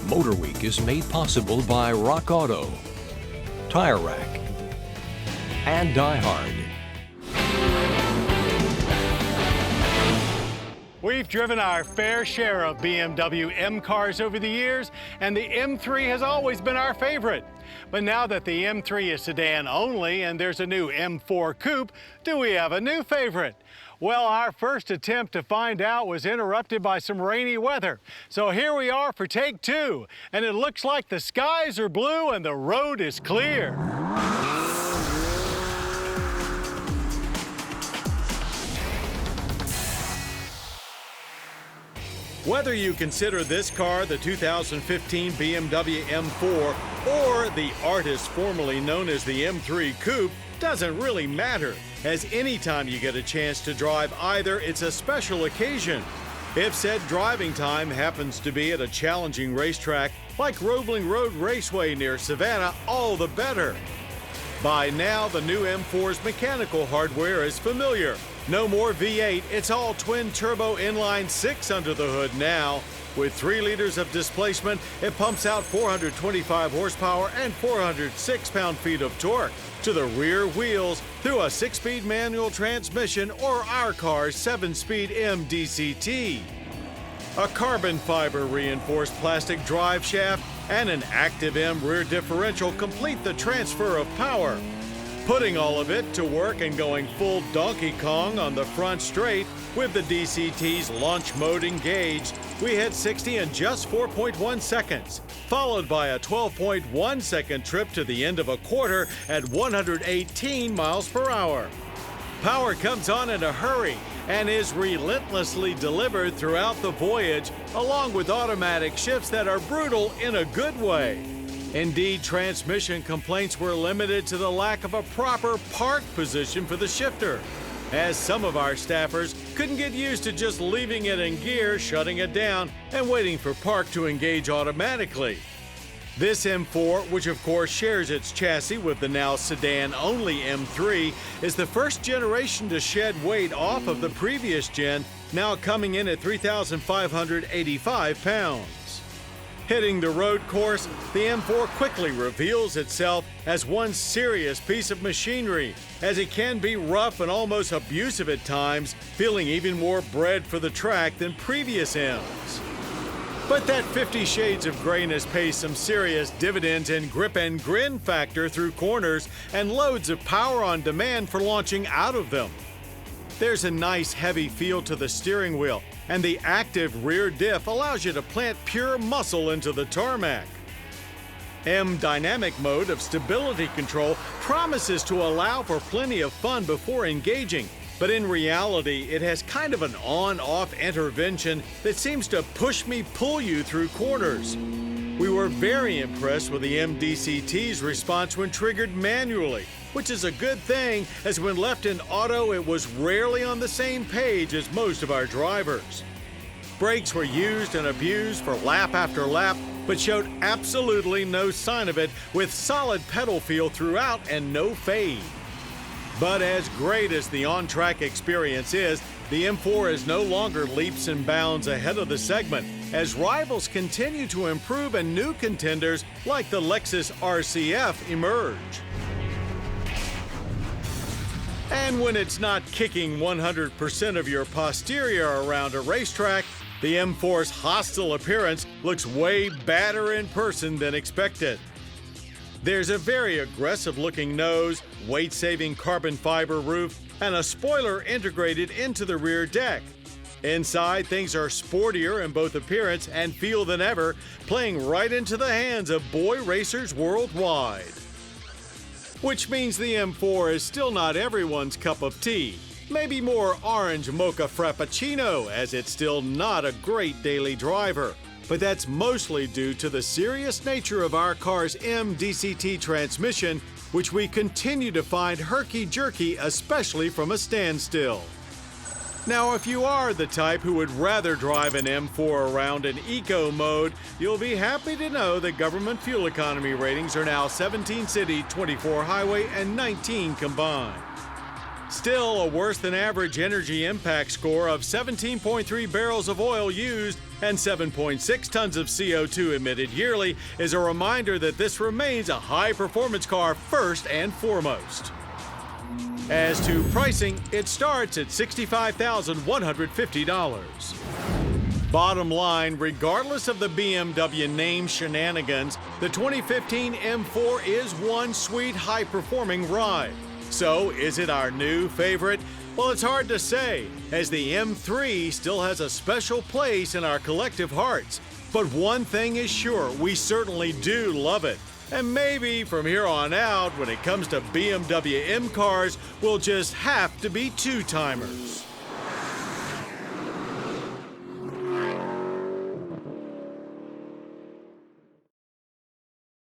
MotorWeek is made possible by Rock Auto, Tire Rack, and Die Hard. We've driven our fair share of BMW M cars over the years, and the M3 has always been our favorite. But now that the M3 is sedan only and there's a new M4 coupe, do we have a new favorite? Well, our first attempt to find out was interrupted by some rainy weather. So here we are for take two, and it looks like the skies are blue and the road is clear. Whether you consider this car the 2015 BMW M4 or the artist formerly known as the M3 Coupe doesn't really matter, as anytime you get a chance to drive either, it's a special occasion. If said driving time happens to be at a challenging racetrack like Roebling Road Raceway near Savannah, all the better. By now, the new M4's mechanical hardware is familiar. No more V8, it's all twin-turbo inline-6 under the hood now. With 3 liters of displacement, it pumps out 425 horsepower and 406 pound-feet of torque to the rear wheels through a 6-speed manual transmission or our car's 7-speed MDCT. A carbon fiber reinforced plastic drive shaft and an Active M rear differential complete the transfer of power. Putting all of it to work and going full Donkey Kong on the front straight with the DCT's launch mode engaged, we hit 60 in just 4.1 seconds, followed by a 12.1 second trip to the end of a quarter at 118 miles per hour. Power comes on in a hurry and is relentlessly delivered throughout the voyage, along with automatic shifts that are brutal in a good way. Indeed, transmission complaints were limited to the lack of a proper park position for the shifter, as some of our staffers couldn't get used to just leaving it in gear, shutting it down, and waiting for park to engage automatically. This M4, which of course shares its chassis with the now sedan-only M3, is the first generation to shed weight off of the previous gen, now coming in at 3,585 pounds. Hitting the road course, the M4 quickly reveals itself as one serious piece of machinery, as it can be rough and almost abusive at times, feeling even more bred for the track than previous M's. But that 50 shades of grayness pays some serious dividends in grip and grin factor through corners and loads of power on demand for launching out of them. There's a nice heavy feel to the steering wheel, and the active rear diff allows you to plant pure muscle into the tarmac. M Dynamic mode of stability control promises to allow for plenty of fun before engaging, but in reality, it has kind of an on-off intervention that seems to push me, pull you through corners. We were very impressed with the MDCT's response when triggered manually, which is a good thing, as when left in auto, it was rarely on the same page as most of our drivers. Brakes were used and abused for lap after lap, but showed absolutely no sign of it, with solid pedal feel throughout and no fade. But as great as the on-track experience is, the M4 is no longer leaps and bounds ahead of the segment, as rivals continue to improve and new contenders like the Lexus RCF emerge. And when it's not kicking 100% of your posterior around a racetrack, the M4's hostile appearance looks way badder in person than expected. There's a very aggressive-looking nose, weight-saving carbon fiber roof, and a spoiler integrated into the rear deck. Inside, things are sportier in both appearance and feel than ever, playing right into the hands of boy racers worldwide. Which means the M4 is still not everyone's cup of tea. Maybe more orange mocha frappuccino, as it's still not a great daily driver. But that's mostly due to the serious nature of our car's MDCT transmission, which we continue to find herky-jerky, especially from a standstill. Now, if you are the type who would rather drive an M4 around in eco mode, you'll be happy to know that government fuel economy ratings are now 17 city, 24 highway, and 19 combined. Still, a worse than average energy impact score of 17.3 barrels of oil used and 7.6 tons of CO2 emitted yearly is a reminder that this remains a high-performance car first and foremost. As to pricing, it starts at $65,150. Bottom line, regardless of the BMW name shenanigans, the 2015 M4 is one sweet, high-performing ride. So, is it our new favorite? Well, it's hard to say, as the M3 still has a special place in our collective hearts. But one thing is sure, we certainly do love it. And maybe from here on out, when it comes to BMW M cars, we'll just have to be two-timers.